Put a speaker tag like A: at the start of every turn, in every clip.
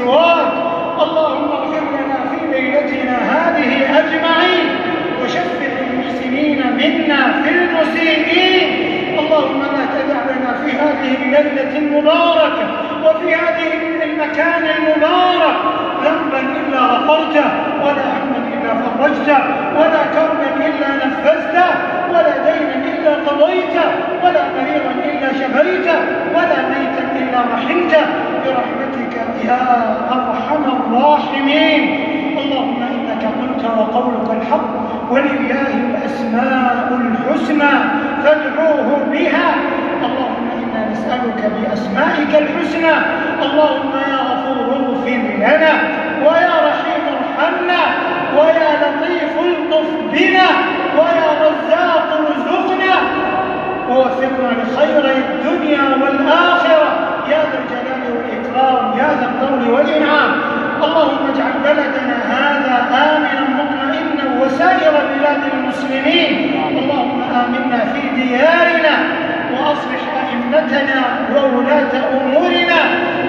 A: سواك. اللهم اغفر لنا في ليلتنا هذه أجمعين، وشفع المحسنين منا في المسيئين. اللهم لا تدع لنا في هذه الليلة المباركة وفي هذه المكان المبارك ذنبا إلا غفرته، ولا هما إلا فرجته، ولا كربا إلا نفذته، ولا دينا إلا قضيته، ولا مريضا إلا شفيته، ولا ميتا إلا رحمته برحمتك يا أرحم الراحمين. اللهم إنك قلت وقولك الحق، ولله الأسماء الحسنى فادعوه بها. اللهم إنا نسألك بأسمائك الحسنى. اللهم يا غفور اغفر لنا، ويا رحيم ارحمنا، ويا لطيف الطف بنا، ويا رزاق ارزقنا، ووفقنا لخير الدنيا والآخرة يا ذا الجلال والإكرام يا ذا الطول والإنعام. اللهم اجعل بلدنا هذا آمنا مطمئنا وسائر بلاد المسلمين. اللهم آمنا في ديارنا، وأصلح أئمتنا وولاة أمورنا.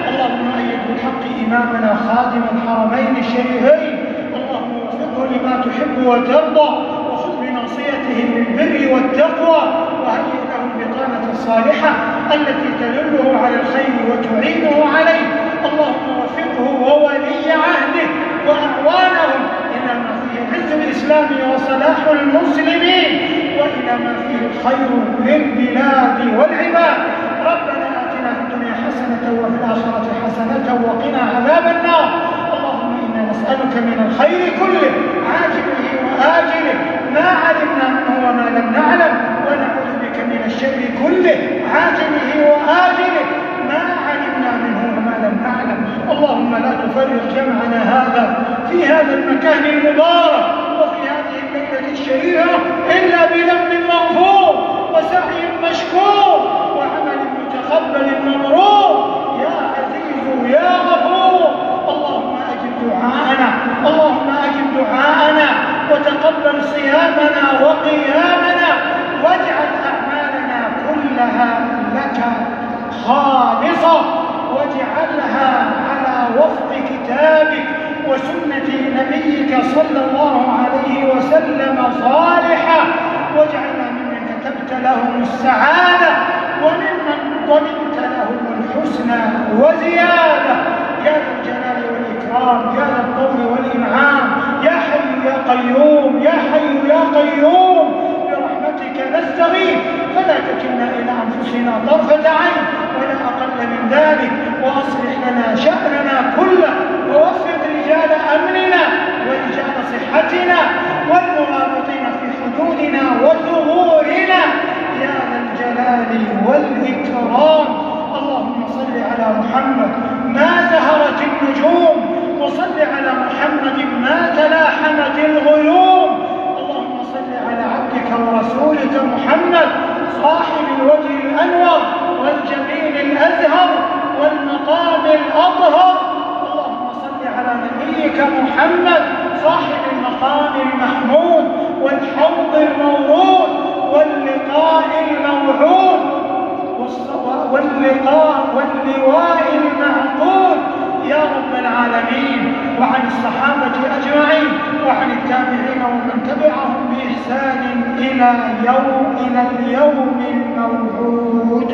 A: اللهم أيد بالحق إمامنا خادم الحرمين الشريفين. اللهم وفقه لما تحب وترضى، وخذ بناصيته للبر والتقوى، وهيئ له البطانة الصالحة التي تدله على الخير وتعينه عليه. اللهم وفقه وولي عهده وأعوانهم إلى ما فيه عز الإسلام وصلاح المسلمين، وإلى ما فيه الخير للبلاد والعباد. ربنا آتنا في الدنيا حسنة وفي الآخرة حسنة وقنا عذاب النار. اللهم إنا نسألك من الخير كله عاجله وآجله ما علمنا منه وما لم نعلم، ونعوذ بك من الشر كله عاجله وآجله ما علمنا منه وما لم نعلم. اللهم لا تفرق جمعنا هذا في هذا المكان المبارك وفي هذه الليلة الشريفة إلا بذنب مغفور وسعي مشكور وعمل متقبل مبرور يا عزيز يا غفور. اللهم أجب دعاءنا، اللهم أجب دعاءنا، وتقبل صيامنا وقيامنا، واجعل أعمالنا كلها لك خالصة، واجعلها على وفق كتابك وسنة نبيك صلى الله عليه وسلم صالحة، واجعلنا ممن كتبت لهم السعادة وممن ضمنت لهم الحسنى وزيادة يا ذا الجلال والإكرام يا ذا الطول والإنعام يا حي يا قيوم يا حي يا قيوم. برحمتك نستغيث فلا تكلنا إلى أنفسنا طرفة عين ولا أقل من ذلك، وأصلح لنا شأننا كله، ووفق رجال أمننا ورجال صحتنا والمرابطين في حدودنا وثغورنا يا ذا الجلال والإكرام. اللهم صل على محمد ما زهرت النجوم، وصل على محمد ما تلاحمت الغيوم. اللهم صل على عبدك ورسولك محمد صاحب الوجه الأنور والجبين الأزهر والمقام الأطهر. اللهم صل على نبيك محمد صاحب المقام المحمود والحوض المورود واللقاء الموعود واللواء المعقود يا رب العالمين، وعن الصحابة أجمعين، وعن التابعين ومن تبعهم بإحسان إلى اليوم الموعود.